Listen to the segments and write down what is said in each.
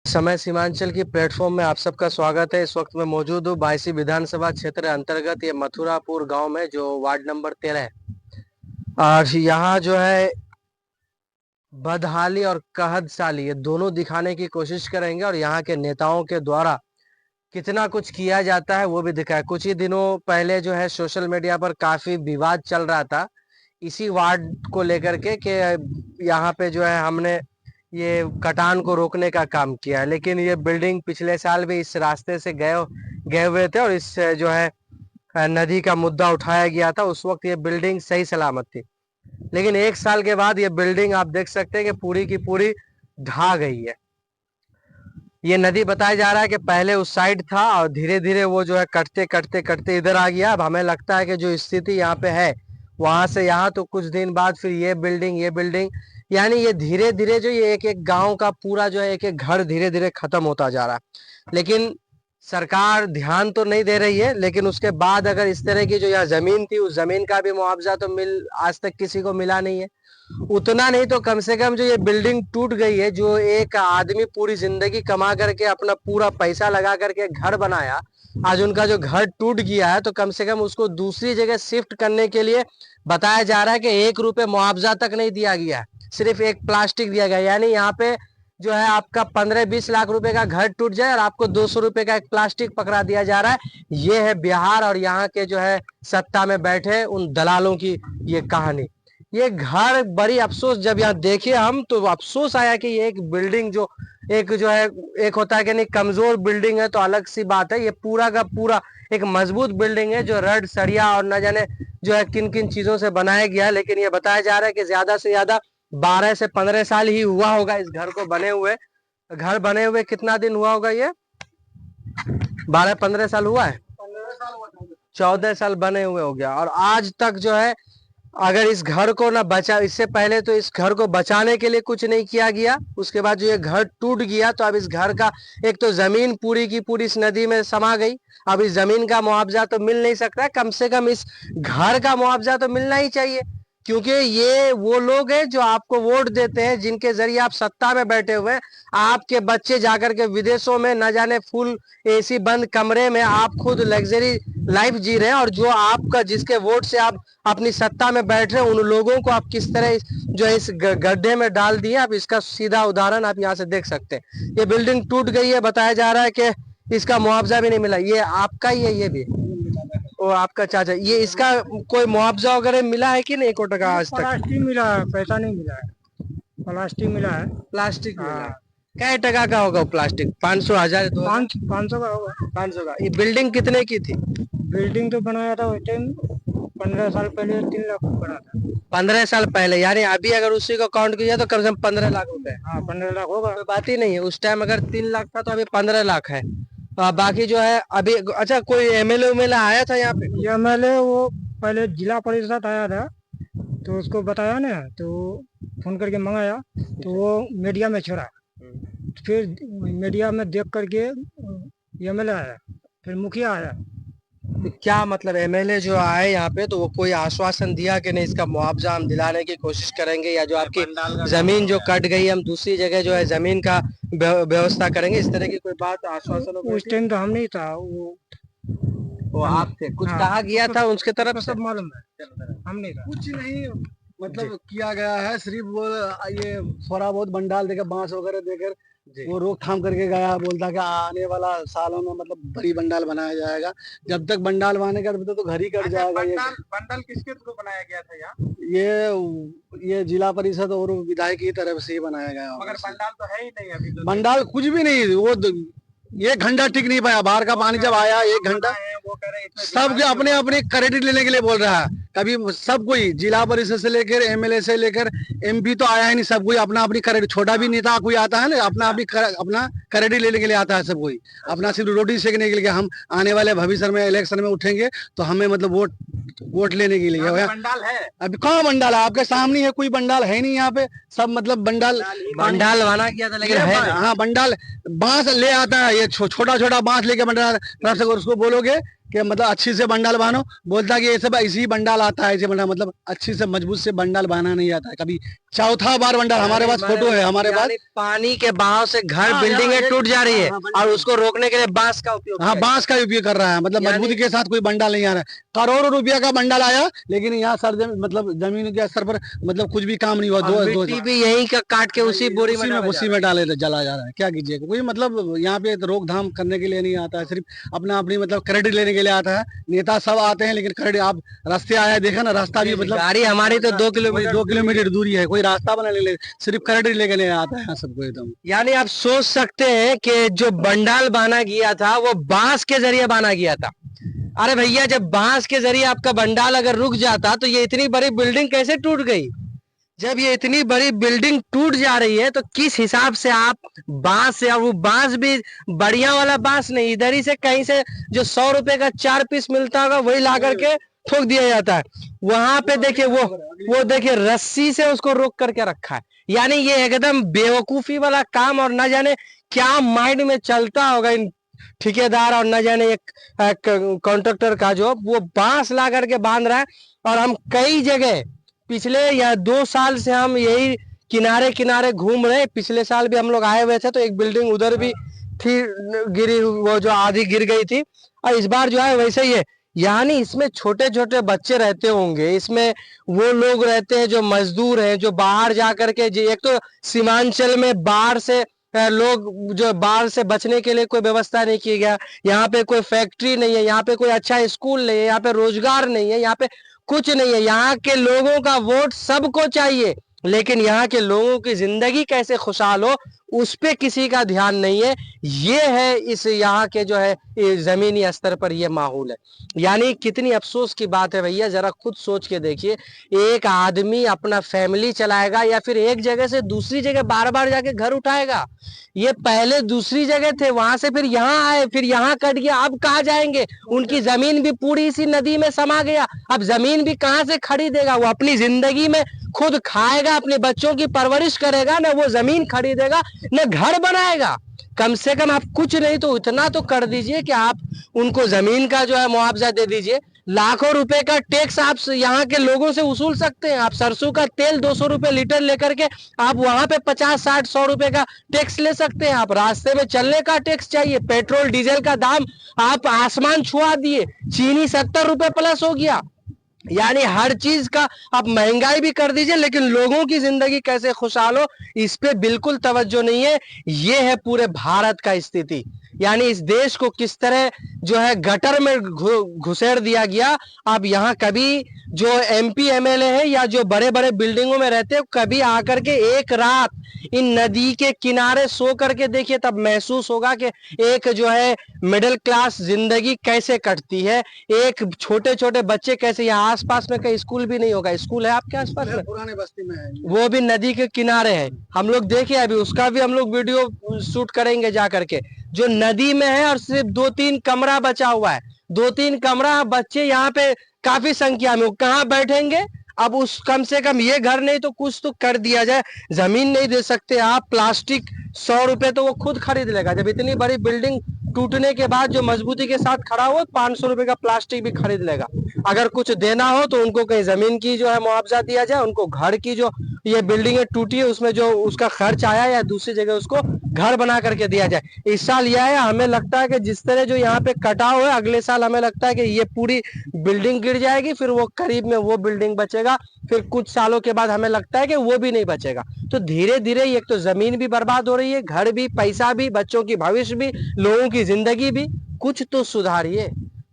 समय सीमांचल की प्लेटफॉर्म में आप सबका स्वागत है। इस वक्त मैं मौजूद हूँ बायसी विधानसभा क्षेत्र अंतर्गत ये मथुरापुर गांव में, जो वार्ड नंबर 13 है। और यहाँ जो है बदहाली और कहदसाली ये दोनों दिखाने की कोशिश करेंगे, और यहाँ के नेताओं के द्वारा कितना कुछ किया जाता है वो भी दिखाया। कुछ ही दिनों पहले जो है सोशल मीडिया पर काफी विवाद चल रहा था इसी वार्ड को लेकर के कि यहाँ पे जो है हमने ये कटान को रोकने का काम किया है, लेकिन ये बिल्डिंग पिछले साल भी इस रास्ते से गए गए हुए थे और इस जो है नदी का मुद्दा उठाया गया था। उस वक्त ये बिल्डिंग सही सलामत थी, लेकिन एक साल के बाद ये बिल्डिंग आप देख सकते हैं कि पूरी की पूरी ढह गई है। ये नदी बताया जा रहा है कि पहले उस साइड था और धीरे धीरे वो जो है कटते कटते कटते इधर आ गया। अब हमें लगता है कि जो स्थिति यहाँ पे है वहां से यहाँ, तो कुछ दिन बाद फिर ये बिल्डिंग यानी ये धीरे धीरे जो ये एक एक गांव का पूरा जो है एक एक घर धीरे धीरे खत्म होता जा रहा है। लेकिन सरकार ध्यान तो नहीं दे रही है, लेकिन उसके बाद अगर इस तरह की जो यहाँ जमीन थी उस जमीन का भी मुआवजा तो आज तक किसी को मिला नहीं है। उतना नहीं तो कम से कम जो ये बिल्डिंग टूट गई है, जो एक आदमी पूरी जिंदगी कमा करके अपना पूरा पैसा लगा करके घर बनाया, आज उनका जो घर टूट गया है, तो कम से कम उसको दूसरी जगह शिफ्ट करने के लिए बताया जा रहा है कि 1 रुपए मुआवजा तक नहीं दिया गया, सिर्फ एक प्लास्टिक दिया गया। यानी यहाँ पे जो है आपका 15-20 लाख रुपए का घर टूट जाए और आपको 200 रुपए का एक प्लास्टिक पकड़ा दिया जा रहा है। ये है बिहार और यहाँ के जो है सत्ता में बैठे उन दलालों की ये कहानी। ये घर बड़ी अफसोस, जब यहाँ देखे हम तो अफसोस आया कि ये एक बिल्डिंग जो है, एक होता है कि नहीं कमजोर बिल्डिंग है तो अलग सी बात है, ये पूरा का पूरा एक मजबूत बिल्डिंग है जो रड सरिया और न जाने जो है किन किन चीजों से बनाया गया है। लेकिन ये बताया जा रहा है कि ज्यादा से ज्यादा 12 से 15 साल ही हुआ होगा इस घर को बने हुए। घर बने हुए कितना दिन हुआ होगा? ये 12-15 साल हुआ है, 14 साल बने हुए हो गया। और आज तक जो है अगर इस घर को ना बचा, इससे पहले तो इस घर को बचाने के लिए कुछ नहीं किया गया, उसके बाद जो ये घर टूट गया तो अब इस घर का एक तो जमीन पूरी की पूरी इस नदी में समा गई। अब इस जमीन का मुआवजा तो मिल नहीं सकता है, कम से कम इस घर का मुआवजा तो मिलना ही चाहिए, क्योंकि ये वो लोग हैं जो आपको वोट देते हैं, जिनके जरिए आप सत्ता में बैठे हुए हैं। आपके बच्चे जाकर के विदेशों में न जाने फुल एसी बंद कमरे में आप खुद लग्जरी लाइफ जी रहे हैं, और जो आपका जिसके वोट से आप अपनी सत्ता में बैठ रहे हैं उन लोगों को आप किस तरह जो है इस गड्ढे में डाल दिए। आप इसका सीधा उदाहरण आप यहाँ से देख सकते हैं। ये बिल्डिंग टूट गई है, बताया जा रहा है कि इसका मुआवजा भी नहीं मिला। ये आपका ही है, ये भी और आपका चाचा, ये इसका कोई मुआवजा वगैरह मिला है कि नहीं? 1 टका आज तक प्लास्टिक मिला है, पैसा नहीं मिला है। प्लास्टिक मिला है। प्लास्टिक मिला है। क्या टका का होगा वो प्लास्टिक? 500, 1000, 500 का होगा। 500 का। ये बिल्डिंग कितने की थी? बिल्डिंग तो बनाया था उस टाइम 15 साल पहले 3 लाख बना था। 15 साल पहले, यानी अभी अगर उसी को काउंट किया तो कम से कम 15 लाख रुपए। हाँ 15 लाख होगा। कोई बात ही नहीं है। उस टाइम अगर 3 लाख था तो अभी 15 लाख है। बाकी जो है अभी, अच्छा कोई एमएलए उमएलए आया था यहाँ पे? एमएलए वो पहले जिला परिषद आया था तो उसको बताया ना, तो फोन करके मंगाया तो वो मीडिया में छोड़ा। फिर मीडिया में देख करके एमएलए आया, फिर मुखिया आया। तो क्या मतलब एमएलए जो आए यहाँ पे तो वो कोई आश्वासन दिया कि नहीं इसका मुआवजा हम दिलाने की कोशिश करेंगे, या जो आपकी जमीन जो कट गई हम दूसरी जगह जो है जमीन का व्यवस्था करेंगे, इस तरह की कोई बात आश्वासन? उस टाइम तो हम नहीं था, वो आप थे, कुछ कहा गया था उसके तरफ से? सब मालूम है, हम नहीं था। कुछ नहीं मतलब किया गया है, सिर्फ वो ये थोड़ा बहुत बंडाल देकर बांस वगैरह देकर वो रोकथाम करके गया। बोलता कि आने वाला सालों में मतलब बड़ी बंडाल बनाया जाएगा। जब तक बंडाल बनेगा तब तक तो घर ही कट जाएगा। ये बंडल किसके थ्रू बनाया गया था यहाँ? ये जिला परिषद और विधायक की तरफ से ही बनाया गया। मगर बंडाल तो है ही नहीं अभी तो। बंडाल कुछ भी नहीं, वो 1 घंटा टिक नहीं पाया। बाहर का पानी जब आया 1 घंटा, सब अपने अपने क्रेडिट लेने के लिए बोल रहा है। कभी सब कोई जिला परिषद से लेकर एमएलए से लेकर एमपी तो आया ही नहीं। सब कोई अपना अपनी क्रेडिट, छोटा भी नेता कोई आता है ना अपना क्रेडिट लेने के लिए आता है। सब कोई अपना सिर्फ रोटी सेकने के लिए, हम आने वाले भविष्य में इलेक्शन में उठेंगे तो हमें मतलब वोट लेने के लिए। बंडाल है अभी कहाँ बंडाल है? आपके सामने है, कोई बंडाल है नहीं यहाँ पे। सब मतलब बंडाल बना किया था, लेकिन हाँ बंडाल बांस ले आता है, ये छोटा छोटा बांस लेके बंडाल। उसको बोलोगे कि मतलब अच्छी से बंडल बांधो, बोलता है कि ये सब इसी बंडल आता है, ऐसे बंडल मतलब अच्छी से मजबूत से बंडल बांधना नहीं आता है। कभी चौथा बार बंडल, हमारे पास फोटो है हमारे पास। पानी के बहाव से घर हाँ, बिल्डिंग हाँ, टूट जा रही है हाँ, और उसको रोकने के लिए बांस का उपयोग हाँ किया बांस का उपयोग कर रहा है, मतलब मजबूती के साथ कोई बंडल नहीं आ रहा है। करोड़ों रुपया का बंडल आया, लेकिन यहाँ मतलब जमीन के स्तर पर मतलब कुछ भी काम नहीं हुआ। और मिट्टी भी यहीं का काट के उसी बोरी में डाला जा उसी में डाले जला जा रहा है। क्या कीजिएगा, कोई मतलब यहाँ पे रोकथाम करने के लिए नहीं आता है, सिर्फ अपना अपनी मतलब क्रेडिट लेने के लिए आता है। नेता सब आते हैं, लेकिन क्रेडिट आप रास्ते आया देखा ना, रास्ता भी मतलब गाड़ी हमारी तो 2 किलोमीटर दूरी है, कोई रास्ता बना ले, सिर्फ क्रेडिट लेके नहीं आता है सबको एकदम। यानी आप सोच सकते हैं कि जो बंडाल बांधा गया था वो बांस के जरिए बांधा गया था। अरे भैया, जब बांस के जरिए आपका बंडाल अगर रुक जाता तो ये इतनी बड़ी बिल्डिंग कैसे टूट गई? जब ये इतनी बड़ी बिल्डिंग टूट जा रही है तो किस हिसाब से आप बांस से, और वो बांस भी बढ़िया वाला बांस नहीं, इधर ही से कहीं से जो 100 रुपए का 4 पीस मिलता होगा वही ला करके ठोक दिया जाता है। वहां पे देखिए वो देखिए रस्सी से उसको रोक करके रखा है। यानी ये एकदम बेवकूफी वाला काम, और न जाने क्या माइंड में चलता होगा इन ठेकेदार, और न जाने एक कॉन्ट्रैक्टर का जो वो बांस ला करके बांध रहा है। और हम कई जगह पिछले या 2 साल से हम यही किनारे किनारे घूम रहे हैं। पिछले साल भी हम लोग आए हुए थे तो एक बिल्डिंग उधर भी थी गिरी, वो जो आधी गिर गई थी, और इस बार जो है वैसे ही है। यानी इसमें छोटे छोटे बच्चे रहते होंगे, इसमें वो लोग रहते हैं जो मजदूर हैं, जो बाहर जा करके, एक तो सीमांचल में बाढ़ से लोग जो बाढ़ से बचने के लिए कोई व्यवस्था नहीं की गया। यहाँ पे कोई फैक्ट्री नहीं है, यहाँ पे कोई अच्छा स्कूल नहीं है, यहाँ पे रोजगार नहीं है, यहाँ पे कुछ नहीं है। यहाँ के लोगों का वोट सबको चाहिए, लेकिन यहाँ के लोगों की जिंदगी कैसे खुशहाल हो उस पे किसी का ध्यान नहीं है। ये है इस यहाँ के जो है जमीनी स्तर पर ये माहौल है। यानी कितनी अफसोस की बात है भैया, जरा खुद सोच के देखिए। एक आदमी अपना फैमिली चलाएगा या फिर एक जगह से दूसरी जगह बार बार जाके घर उठाएगा। ये पहले दूसरी जगह थे, वहां से फिर यहाँ आए, फिर यहाँ कट गया, अब कहाँ जाएंगे? उनकी जमीन भी पूरी इसी नदी में समा गया, अब जमीन भी कहाँ से खरीदेगा? वो अपनी जिंदगी में खुद खाएगा, अपने बच्चों की परवरिश करेगा, ना वो जमीन खरीदेगा न घर बनाएगा। कम से कम आप कुछ नहीं तो इतना तो कर दीजिए कि आप उनको जमीन का जो है मुआवजा दे दीजिए। लाखों रुपए का टैक्स आप यहाँ के लोगों से वसूल सकते हैं। आप सरसों का तेल 200 रुपए लीटर लेकर के आप वहां पे 50, 60, 100 रुपए का टैक्स ले सकते हैं। आप रास्ते में चलने का टैक्स चाहिए, पेट्रोल डीजल का दाम आप आसमान छुआ दिए, चीनी 70 रुपए प्लस हो गया। यानी हर चीज का आप महंगाई भी कर दीजिए, लेकिन लोगों की जिंदगी कैसे खुशहाल हो इस पे बिल्कुल तवज्जो नहीं है। ये है पूरे भारत का स्थिति। यानी इस देश को किस तरह जो है गटर में घुसेड़ दिया गया। अब यहाँ कभी जो एमपी एमएलए है या जो बड़े बड़े बिल्डिंगों में रहते हैं, कभी आकर के एक रात इन नदी के किनारे सो करके देखिए, तब महसूस होगा कि एक जो है मिडिल क्लास जिंदगी कैसे कटती है। एक छोटे छोटे बच्चे कैसे, यहाँ आसपास में कहीं स्कूल भी नहीं होगा। स्कूल है आपके आसपास में? पुराने बस्ती में है, वो भी नदी के किनारे है। हम लोग देखे अभी, उसका भी हम लोग वीडियो शूट करेंगे जा करके। जो नदी में है और सिर्फ 2-3 कमरा बचा हुआ है, 2-3 कमरा, बच्चे यहाँ पे काफी संख्या में, कहाँ बैठेंगे? अब उस कम से कम ये घर नहीं तो कुछ तो कर दिया जाए। जमीन नहीं दे सकते आप, प्लास्टिक 100 रुपए तो वो खुद खरीद लेगा। जब इतनी बड़ी बिल्डिंग टूटने के बाद जो मजबूती के साथ खड़ा हो, 500 रुपए का प्लास्टिक भी खरीद लेगा। अगर कुछ देना हो तो उनको कहीं जमीन की जो है मुआवजा दिया जाए, उनको घर की जो ये बिल्डिंग टूटी है उसमें जो उसका खर्च आया या दूसरी जगह उसको घर बना करके दिया जाए। इस साल यह है, हमें लगता है कि जिस तरह जो यहाँ पे कटाव है, अगले साल हमें लगता है कि ये पूरी बिल्डिंग गिर जाएगी, फिर वो करीब में वो बिल्डिंग बचेगा, फिर कुछ सालों के बाद हमें लगता है कि वो भी नहीं बचेगा। तो धीरे धीरे एक तो जमीन भी बर्बाद हो रही है, घर भी, पैसा भी, बच्चों की भविष्य भी, लोगों की जिंदगी भी। कुछ तो सुधारिए,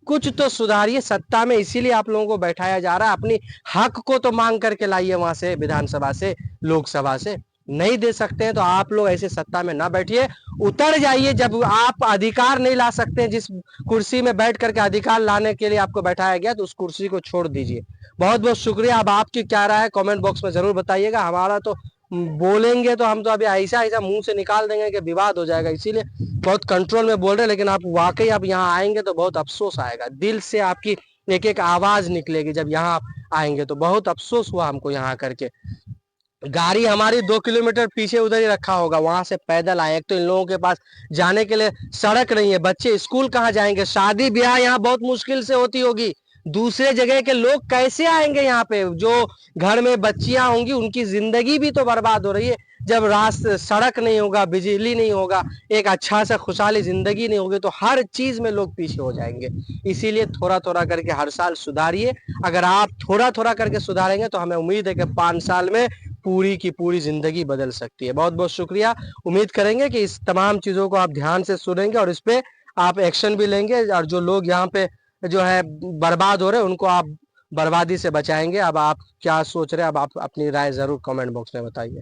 कुछ तो सुधारिए। सत्ता में इसीलिए आप लोगों को बैठाया जा रहा है, अपनी हक को तो मांग करके लाइए वहां से, विधानसभा से, लोकसभा से। नहीं दे सकते हैं तो आप लोग ऐसे सत्ता में ना बैठिए, उतर जाइए। जब आप अधिकार नहीं ला सकते हैं, जिस कुर्सी में बैठ करके अधिकार लाने के लिए आपको बैठाया गया, तो उस कुर्सी को छोड़ दीजिए। बहुत बहुत शुक्रिया। अब आपकी क्या राय है कमेंट बॉक्स में जरूर बताइएगा। हमारा तो बोलेंगे तो हम तो अभी ऐसा ऐसा मुंह से निकाल देंगे कि विवाद हो जाएगा, इसीलिए बहुत कंट्रोल में बोल रहे हैं। लेकिन आप वाकई आप यहाँ आएंगे तो बहुत अफसोस आएगा, दिल से आपकी एक एक आवाज निकलेगी। जब यहाँ आप आएंगे तो बहुत अफसोस हुआ हमको यहाँ करके। गाड़ी हमारी 2 किलोमीटर पीछे उधर ही रखा होगा, वहां से पैदल आए। एक तो इन लोगों के पास जाने के लिए सड़क नहीं है, बच्चे स्कूल कहाँ जाएंगे, शादी ब्याह यहाँ बहुत मुश्किल से होती होगी, दूसरे जगह के लोग कैसे आएंगे यहाँ पे, जो घर में बच्चियां होंगी उनकी जिंदगी भी तो बर्बाद हो रही है। जब रास्ते सड़क नहीं होगा, बिजली नहीं होगा, एक अच्छा सा खुशहाली जिंदगी नहीं होगी, तो हर चीज में लोग पीछे हो जाएंगे। इसीलिए थोड़ा थोड़ा करके हर साल सुधारिए। अगर आप थोड़ा थोड़ा करके सुधारेंगे तो हमें उम्मीद है कि 5 साल में पूरी की पूरी जिंदगी बदल सकती है। बहुत बहुत शुक्रिया। उम्मीद करेंगे कि इस तमाम चीजों को आप ध्यान से सुनेंगे और इस पे आप एक्शन भी लेंगे, और जो लोग यहाँ पे जो है बर्बाद हो रहे हैं उनको आप बर्बादी से बचाएंगे। अब आप क्या सोच रहे हैं, अब आप अपनी राय जरूर कमेंट बॉक्स में बताइए।